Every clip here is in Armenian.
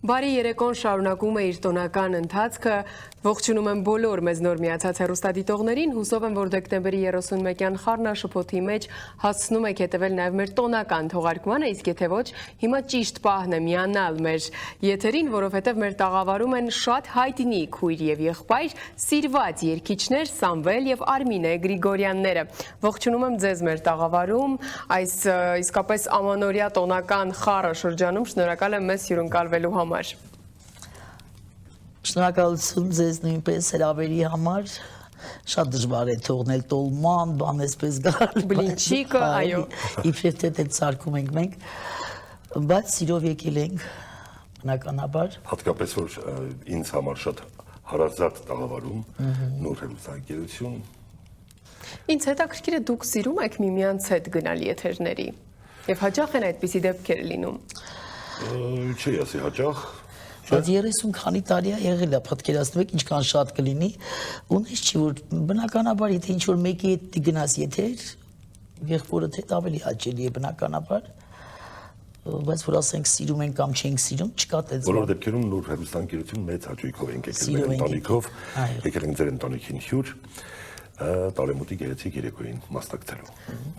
Բարի երեկոն շարունակում է իր տոնական ընթացքը, ողջունում եմ բոլոր մեզ նոր միացած հեռուստադիտողներին, հուսով եմ, որ դեկտեմբերի 31-յան խառնաշփոթի մեջ հասցնում եք հետևել նաև մեր տոնական թողարկմանը, իսկ եթե ոչ, հիմա ճիշտ պահն է միանալ մեր եթերին, որովհետև մեր տաղավարում են շատ հայտնի քույր եւ եղբայր, սիրված երգիչներ Սամվել եւ Արմինե Գրիգորյանները։ Ողջունում եմ ձեզ մեր տաղավարում, այս իսկապես ամանորյա տոնական խառը շրջանում, շնորհակալ եմ մեզ հյուրընկալվելու համար։ Շնորհակալություն ձեզ նույնպես հրավերի համար, շատ դժվար է թողնել տոլման, բան էսպես գալ, բլինչիկը, այո, իբրև թե ցարկում ենք մենք, բայց սիրով եկել ենք, բնականաբար։ Հատկապես որ ինձ համար շատ հարազատ տաղավարում, նոր հեռուստաընկերություն։ Ինձ հետաքրքիր է դուք սիրում եք միմյանց հետ գնալ եթերների, եւ հաճախ են այդպիսի դեպքեր լինում։ Չի ասի հաճախ։ Բայց 30 քանի տարի է եղել է, պատկերացնում եք ինչքան շատ կլինի, ունես չի որ բնականաբար եթե ինչ որ մեկի հետ գնաս եթեր, եղբորդ հետ ավելի հաճելի է բնականաբար, բայց որ ասենք սիրում ենք կամ չենք սիրում, չկա այդպես։ Բոլոր դեպքերում նոր հեռուստաընկերություն մեծ հաճույքով ենք եկել մեր ընտանիքով, եկել ենք ձեր ընտանիքին հյուր, տարեմուտի գեղեցիկ երեկոյին մասնակցելու։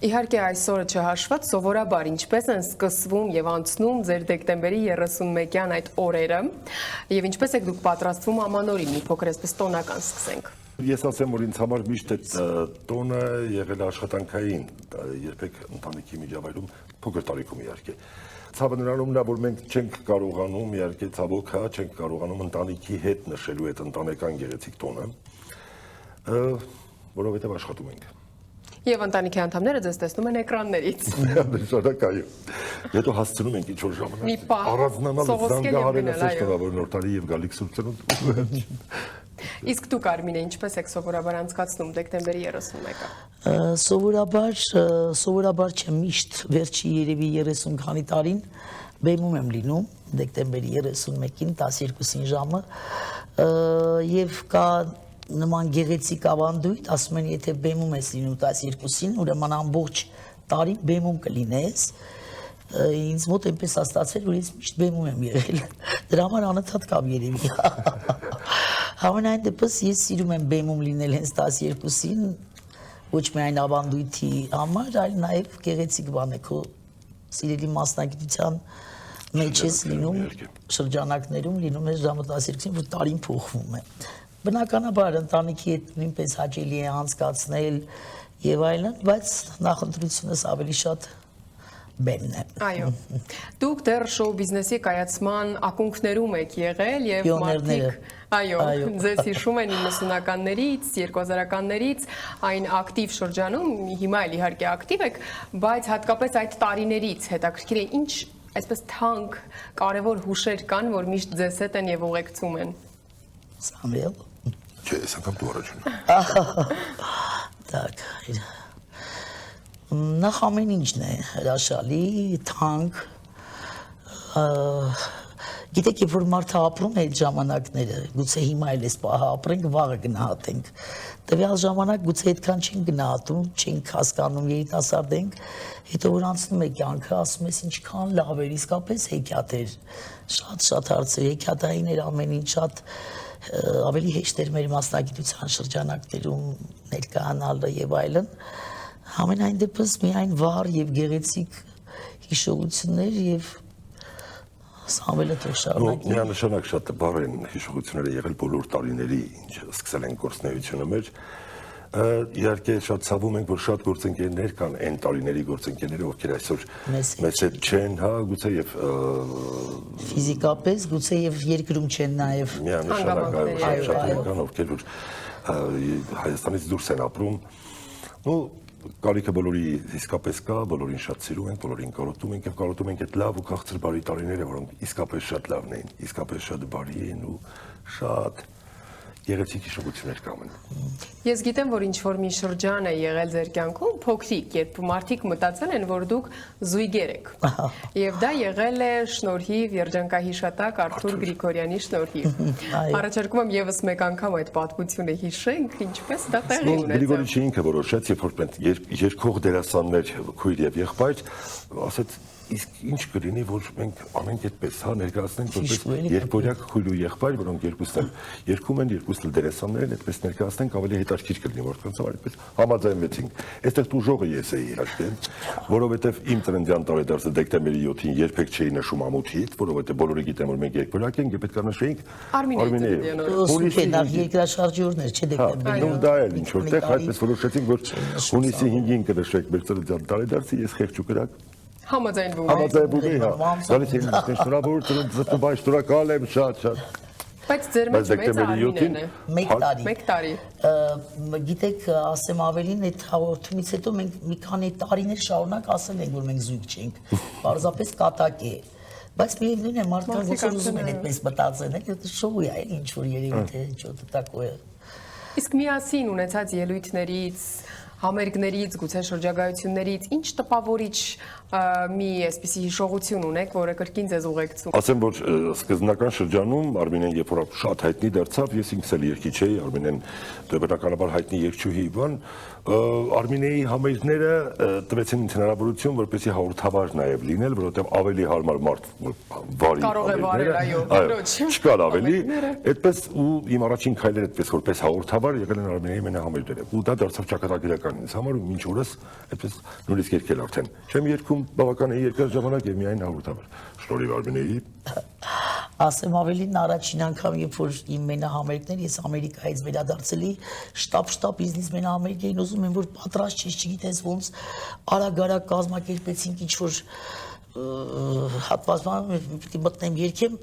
Իհարկե այսօրը չհաշված սովորաբար ինչպես են սկսվում եւ անցնում ձեր դեկտեմբերի 31-յան այդ օրերը եւ ինչպես եք դուք պատրաստվում ամանորին, մի փոքր այսպես տոնական սկսենք։ Ես ասեմ, որ ինձ համար միշտ այդ տոնը եղել է աշխատանքային, երբեք ընտանիքի միջավայրում փոքր տարիքում իհարկե։ Ցավը նրանումն է, որ մենք չենք կարողանում, իհարկե ցավոք հա, չենք կարողանում ընտանիքի հետ նշելու այդ ընտանեկան գեղեցիկ տոնը, որովհետև աշխատում ենք։ Եվ ընտանիքի անդամները ձեզ տեսնում են էկրաններից։ Նշանակ այո։ Հետո հասցնում ենք ինչ-որ ժամանակ առանձնանալ զանգահարել ասես տղա, որ նոր տարի եւ գալիք Սուրբ Ծնունդ։ Իսկ դուք Արմինե, ինչպես եք սովորաբար անցկացնում դեկտեմբերի 31-ը։ Սովորաբար չէ միշտ վերջի երևի 30 քանի տարին բեմում եմ լինում դեկտեմբերի 31-ին 12-ին ժամը եւ կա նման գեղեցիկ ավանդույթ, ասում են, եթե բեմում ես լինում 12-ին, ուրեմն ամբողջ տարի բեմում կլինես, ինձ մոտ այնպես ստացել, որ ես միշտ բեմում եմ եղել, դրա համար անընդհատ կամ երևի։ Համենայն դեպս ես սիրում եմ բեմում լինել հենց 12-ին, ոչ միայն ավանդույթի համար, այլ նաև գեղեցիկ բան է, քո սիրելի մասնագիտության մեջ ես լինում, շրջանակներում լինում ես ժամը 12-ին, որ տարին փոխվում է։ Բնականաբար ընտանիքի հետ նույնպես հաճելի է անցկացնել եւ այլն, բայց նախընտրությունս ավելի շատ բեմն է։ Այո։ Դուք դեռ շոու բիզնեսի կայացման ակունքներում եք եղել եւ մարդիկ, այո, ձեզ հիշում են 90-ականներից, 2000-ականներից, այն ակտիվ շրջանում, հիմա էլ իհարկե ակտիվ եք, բայց հատկապես այդ տարիներից հետաքրքիր է ինչ այսպես թանկ, կարևոր հուշեր կան, որ միշտ ձեզ հետ են եւ ուղեկցում են։ Սամվել։ Չէ, ես անգամ դու առաջին։ Так։ Նախ ամեն ինչն է հրաշալի, թանկ։ Գիտեք, երբ որ մարդը ապրում է այդ ժամանակները, գուցե հիմա էլ էս պահը ապրենք, վաղը գնահատենք։ Տվյալ ժամանակ գուցե այդքան չենք գնահատում, չենք հասկանում, երիտասարդ ենք, հետո որ անցնում է կյանքը, ասում ես ինչքան լավ էր, իսկապես հեքիաթ էր, շատ հարցեր, հեքիաթային էր ամեն ինչ, շատ ավելի հեշտ էր մեր մասնագիտության շրջանակներում ներկայանալը եւ այլն, համենայն դեպս միայն վառ եւ գեղեցիկ հիշողություններ եւ Սամվելը թող շարունակի։ Միանշանակ շատ բառ են հիշողությունները եղել բոլոր տարիների, ինչ սկսել են գործունեությունը մեր։ Իհարկե շատ ցավում ենք, որ շատ գործընկերներ կան այն տարիների գործընկերները, ովքեր այսօր մեծ չեն, հա, գուցե եւ ֆիզիկապես, գուցե եւ երկրում չեն նաեւ։ Միանշանակ շատ կան, ովքեր որ Հայաստանից դուրս են ապրում։ Ու կարիքը բոլորի իսկապես կա, բոլորին շատ սիրում ենք, բոլորին կարոտում ենք եւ կարոտում ենք այդ լավ ու քաղցր բարի տարիները, որոնք իսկապես շատ լավն էին, իսկապես շատ բարի են ու շատ գեղեցիկ հիշողություններ կան։ Ես գիտեմ, որ ինչ որ մի շրջան է եղել ձեր կյանքում, փոքրիկ, երբ մարդիկ մտածել են, որ դուք զույգեր եք։ Եվ դա եղել է շնորհիվ երջանկահիշատակ Արթուր Գրիգորյանի շնորհիվ։ Առաջարկում եմ եւս մեկ անգամ այդ պատմությունը հիշենք, ինչպես դա տեղի ունեցավ։ Գրիգորիչը ինքը որոշեց, երբ որ երկող դերասաններ քույր եւ եղբայր, ասեց իսկ ինչ կլինի, որ մենք ամենք այդպես հա ներկայացնենք որպես երկորյակ քույր ու եղբայր, որոնք երկուսն էլ երգում են, երկուսն էլ դերասաններ են, այդպես ներկայացնենք ավելի հետաքրքիր կլինի, որքանց այդպես համաձայնվեցինք։ Այստեղ տուժողը ես էի իհարկե, որովհետև իմ ծննդյան տարեդարձը դեկտեմբերի 7-ին երբեք չէի նշում ամոթից, որովհետև բոլորը գիտեն, որ մենք երկորյակ ենք, եւ պետք է նշեինք Արմինեի։ Սուպերնավ երկրաշարժյուրներ, չէ՞ դեկտեմբերի։ Դա էլ ինչ որտեղ այդպես որոշեցինք, որ հունիսի 5-ին կնշենք մեր ծննդյան տարեդարձը, ես խեղճ ու կրակ Համաձայնվում եմ, հա։ Գալիս եմ շնորհավոր ծննդաբար շնորհակալ եմ շատ։ Բայց ձեր մեջ մեծ Արմինեն է։ 1 տարի։ Գիտեք, ասեմ ավելին, այդ հաղորդումից հետո մենք մի քանի տարիներ շարունակ ասել ենք, որ մենք զույգ չենք։ Պարզապես կատակ է։ Բայց միևնույն է, մարդկանց ոնց որ ուզում են այդպես մտածեն, այդ շոու է, ինչ որ երևի թե ինչ-որ տակո է։ Իսկ միասին ունեցած ելույթներից, համերգներից, գուցե շրջագայություններից ինչ տպավորիչ մի այսպիսի հիշողություն ունեք, որը կրկին ձեզ ուղեկցում։ Ասեմ, որ սկզբնական շրջանում Արմինեն երբ որ շատ հայտնի դարձավ, ես ինքս էլ երգիչ էի, Արմինեն բնականաբար հայտնի երգչուհի բան, Արմինեի համերգները տվեցին ինձ հնարավորություն, որպեսզի հաղորդավար նաև լինել, որովհետև ավելի հարմար մարդ վարի համերգները, չկար ավելի, այդպես ու իմ առաջին քայլերը այդպես որպես հաղորդավար եղել են Արմինեի մենահամերգները։ Ու դա դարձավ ճակատագրական ինձ համար ու մինչ օրս այդպես նույնիսկ երգել արդեն։ Չեմ երգում բավական է երկար ժամանակ եւ միայն հաղորդավար։ Շնորհիվ Արմինեի։ Ասեմ ավելին առաջին անգամ, երբ որ իմ մենահամերգներ ես Ամերիկայից վերադարձելի շտապ բիզնես մենահամերգ էին ուզում եմ որ պատրաստ չես չգիտես ոնց արագ կազմակերպեցինք ինչ որ հատվածում պիտի մտնեմ երգեմ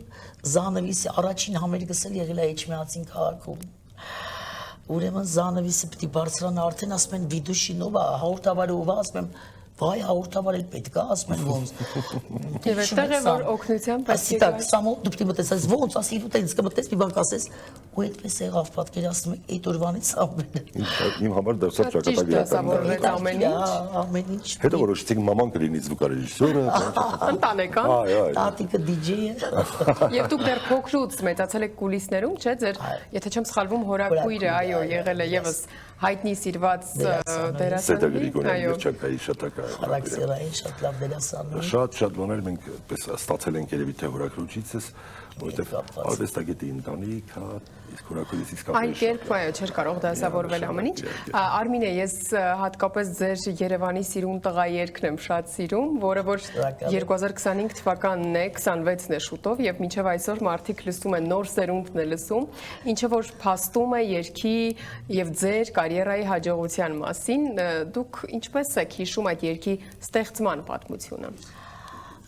Զանավիսի առաջին համերգս էլ եղել է Էջմիածին քաղաքում ուրեմն Զանավիսը պիտի բարձրանա արդեն ասում են Վիդուշինովա հաղորդավարը ով ասում եմ Վայ հաղորդավար էլ պետք է ասում են ոնց Եվ այդտեղ է որ օգնությամբ ասի տակ սամոլ դու պիտի մտես ոնց ասի դու տենց կմտես մի բան կասես ու այդպես եղավ պատկերացնում եք այդ օրվանից իմ համար դարձավ ճակատագրական ամեն ինչ հետո որոշեցինք մաման կլինի զվուկարեժիսորը ընտանեկան տատիկը դիջեյը Եվ դուք դեռ փոքրուց մեծացել եք կուլիսներում չէ ձեր եթե չեմ սխալվում հորաքույրը այո եղել է եւս հայտնի սիրված դերասանուհի այո շատակա խարակտերային շատ լավ դերասանուհի շատ բաներ մենք այդպես ստացել ենք երևի թե հորաքրուջիցս որովհետև արվեստագետի ընտանիք հա իսկ հորաքրուջից իսկապես այն կերպ այո չէր կարող դասավորվել ամեն ինչ Արմինե ես հատկապես ձեր Երևանի սիրուն տղա երգն եմ շատ սիրում որը որ 2025 թվականն է 26-ն է շուտով եւ մինչեւ այսօր մարդիկ լսում են նոր սերունդն է լսում ինչը որ փաստում է երգի եւ ձեր կարիերայի հաջողության մասին դուք ինչպես եք հիշում այդ երգի ստեղծման պատմությունը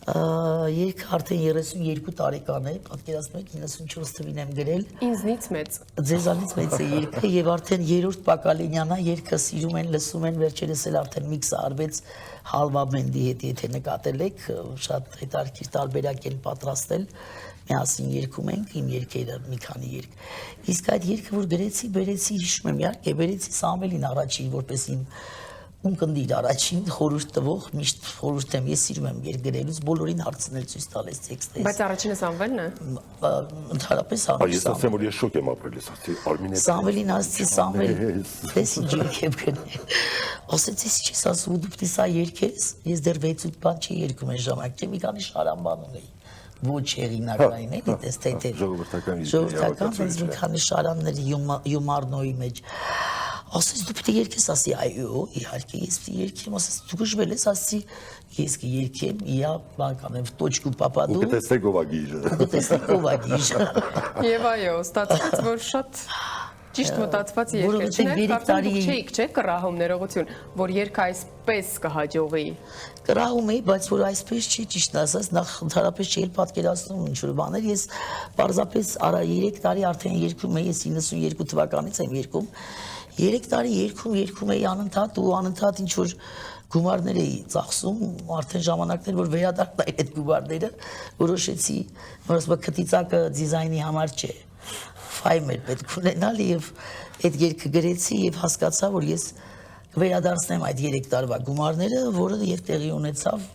Երգը արդեն 32 տարեկան է, պատկերացնում եք 94 թվին եմ գրել։ Ինձնից մեծ։ Ձեզանից մեծ է երգը եւ արդեն 3-րդ Պակալինյանա երգը սիրում են, լսում են, վերջերս էլ արդեն միքսը արվեց Հալվա բենդի հետ, եթե նկատել եք, շատ հետաքրքիր տարբերակ են պատրաստել։ Միասին երգում ենք իմ երգերը, մի քանի երգ։ Իսկ այդ երգը որ գրեցի, բերեցի, հիշում եմ, իհարկե, բերեցի Սամվելին առաջին, որպես իմ Ունկնդիր առաջին խորհուրդ տվող միշտ խորհուրդ եմ ես սիրում եմ երգերելուց բոլորին հարցնել ցույց տալիս տեքստը Բայց առաջինը Սամվելն է ընդհանրապես Ես ասեմ որ ես շոկ եմ ապրել ես ասի Արմինե Սամվելին ասի Սամվել ես ինչ երգ եմ ասեց ես չես ասում դու պիտի սա երգես ես դեռ 6-8 բան չի երգում այս ժամանակ չէ մի քանի շարան բան ունեի ոչ հեղինակային էլի տեսք թե ժողովրդական մի քանի շարաններ յումարնոյի մեջ Ասես դու պիտի երգես, ասի այո, իհարկե ես պիտի երգեմ, ասես դու գժվել ես, ասի ես կերգեմ, я բանկանեմ точку попаду։ Ու կտեսնեք ով ա գիժը։ Կտեսնեք ով ա գիժը։ Եվ այո, ստացվեց որ շատ ճիշտ մտածված երգ է, կարծեմ չէիք, չէ՞ կռահում ներողություն, որ երգը այսպես կհաջողի։ Կռահում էի, բայց որ այսպես չի ճիշտ ասած, նախ ընդհանրապես չի պատկերացնում ինչ որ բաներ, ես պարզապես 3 տարի արդեն երգում եմ, ես 92 թվականից եմ երգում 3 տարի երգում էի անընդհատ ու անընդհատ ինչ որ գումարներ էի ծախսում, արդեն ժամանակներ որ վերադառնային այդ գումարները, որոշեցի, որ ասում քտիծակը դիզայնի համար չէ, ֆայմեր պետք ունենալ եւ այդ երգը գրեցի եւ հասկացա, որ ես վերադարձնեմ այդ 3 տարվա գումարները, որը եւ տեղի ունեցավ,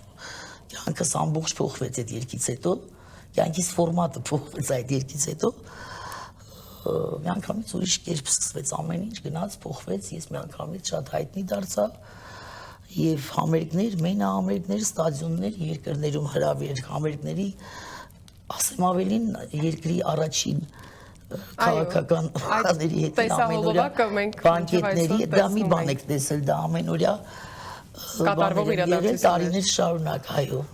կյանքս ամբողջ փոխվեց այդ երգից հետո, կյանքիս ֆորմատը փոխվեց այդ երգից հետո միանգամից ուրիշ կերպ սկսվեց ամեն ինչ գնաց փոխվեց ես միանգամից շատ հայտնի դարձա եւ համերգներ, մենահամերգներ, ստադիոններ, երկրներում հրավեր համերգների, ասեմ ավելին, երկրի առաջին քաղաքական բաների հետ տեսահոլովակը մենք բանկետների, դա մի բան եք տեսել, դա ամենօրյա կատարվող իրադարձություններ, տարիներ շարունակ, այո։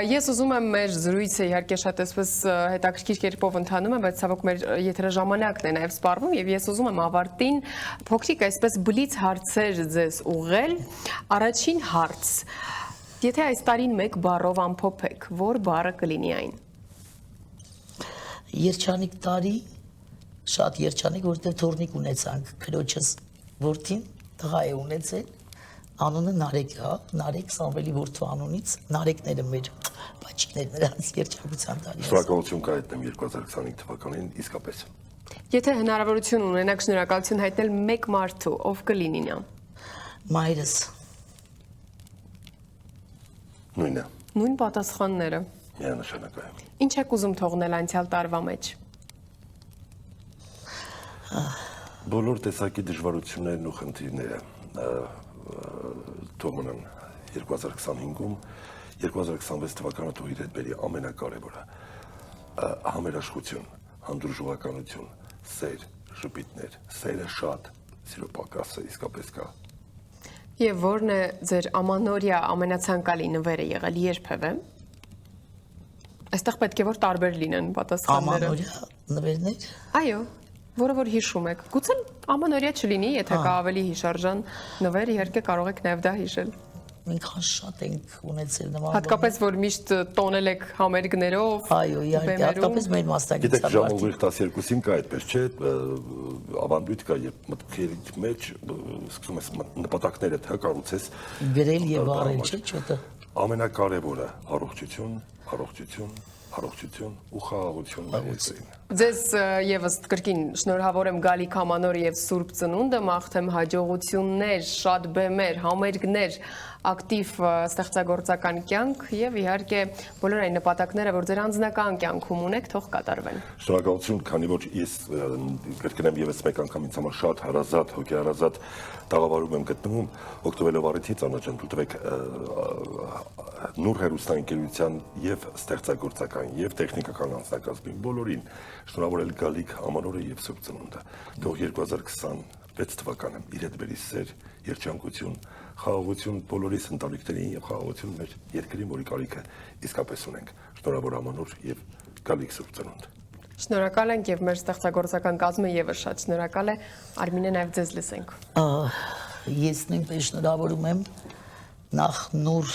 Ես ուզում եմ մեր զրույցը իհարկե շատ այսպես հետաքրքիր կերպով ընթանում է, բայց ցավոք մեր եթերը ժամանակն է նաև սպառվում եւ ես ուզում եմ ավարտին փոքրիկ այսպես բլից հարցեր ձեզ ուղղել։ Առաջին հարց. Եթե այս տարին մեկ բառով ամփոփեք, որ բառը կլինի այն։ Երջանիկ տարի, շատ երջանիկ, որտեղ թորնիկ ունեցանք քրոջս որդին, տղա է ունեցել, անունը Նարեկ է, Նարեկ Սամվելի որդու անունից, Նարեկները մեր բաճիկներ նրանց երջանկության տարի։ Շնորհակալություն կհայտնեմ 2025 թվականին իսկապես։ Եթե հնարավորություն ունենաք շնորհակալություն հայտնել մեկ մարդու, ով կլինի նա։ Մայրս։ Նույնը։ Նույն պատասխանները։ Միանշանակ այո։ Ինչ եք ուզում թողնել անցյալ տարվա մեջ։ Բոլոր տեսակի դժվարություններն ու խնդիրները թողնան 2025-ում 2026 թվականը թող իր հետ բերի ամենակարևորը համերաշխություն, հանդուրժողականություն, սեր, ժպիտներ, սերը շատ, սիրո պակասը իսկապես կա։ Եվ որն է ձեր ամանորյա ամենացանկալի նվերը եղել երբևէ։ Այստեղ պետք է որ տարբեր լինեն պատասխանները։ Ամանորյա նվերներ։ Այո, որը որ հիշում եք։ Գուցե ամանորյա չլինի, եթե կա ավելի հիշարժան նվեր, իհարկե կարող եք նաև դա հիշել։ Ինքան շատ ենք ունեցել նման։ Հատկապես որ միշտ տոնել եք համերգներով։ Այո, իհարկե, հատկապես մեր Գիտեք, մասնակիցը։ ժամը 12-ին կա այդպես, չէ, ավանդույթ կա, երբ մտքերի մեջ սկսում ես նպատակներդ կառուցես։ Գրել եւ առել, չէ՞, չոտը։ Ամենակարևորը առողջություն, առողջություն, առողջություն ու խաղաղություն ներեցին։ Ձեզ եւս կրկին շնորհավոր եմ գալիք ամանոր եւ Սուրբ Ծնունդը, մաղթեմ հաջողություններ, շատ բեմեր, համերգներ, ակտիվ ստեղծագործական կյանք եւ իհարկե բոլոր այն նպատակները, որ ձեր անձնական կյանքում ունեք, թող կատարվեն։ Շնորհակալություն, քանի որ ես կրկնեմ եւս մեկ անգամ ինձ համար շատ հարազատ, հոգեհարազատ տաղավարում եմ գտնվում, օգտվելով առիթից անաջան տվեք նոր հերոստանգերության եւ ստեղծագործական եւ տեխնիկական անձնակազմին բոլորին շնորհավորել գալիք ամանորը եւ Սուրբ Ծնունդը։ Թող 2026 թվականը իր հետ բերի սեր, երջանկություն, խաղաղություն բոլորիս ընտանիքներին եւ խաղաղություն մեր երկրին, որի կարիքը իսկապես ունենք։ Շնորհավոր ամանոր եւ գալիք Սուրբ Ծնունդ։ Շնորհակալ ենք եւ մեր ստեղծագործական կազմը եւս շատ շնորհակալ է։ Արմինե նաեւ ձեզ լսենք։ Ես նույնպես շնորհավորում եմ նախ նոր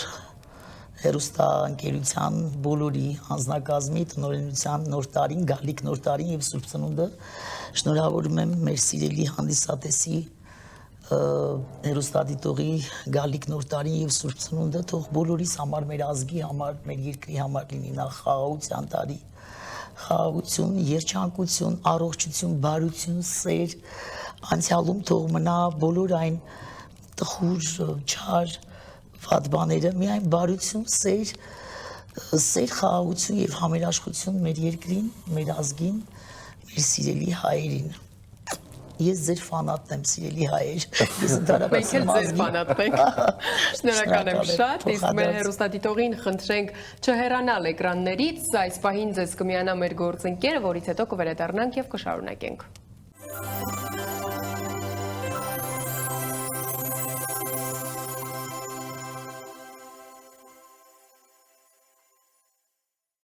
հերոստանգերության բոլորի անձնակազմի տնօրենության նոր տարին, գալիք նոր տարին եւ Սուրբ Ծնունդը շնորհավորում եմ մեր սիրելի հանդիսատեսի հերոստատիտողի գալիք նոր տարին եւ Սուրբ Ծնունդը թող բոլորիս համար, մեր ազգի համար, մեր երկրի համար լինի նախ խաղաղության տարի, խաղաղություն, երջանկություն, առողջություն, բարություն, սեր, անցյալում թող մնա բոլոր այն տխուր, չար վատ բաները, միայն բարություն, սեր, խաղաղություն եւ համերաշխություն մեր երկրին, մեր ազգին, մեր սիրելի հայերին։ Ես ձեր ֆանատն եմ, սիրելի հայեր։ Ես ընդհանրապես Մենք էլ ձեր ֆանատն ենք։ Շնորհակալ եմ շատ։ Իսկ մեր հերոստատիտողին խնդրենք չհեռանալ էկրաններից, այս պահին ձեզ կմիանա մեր գործընկերը, որից հետո կվերադառնանք եւ կշարունակենք։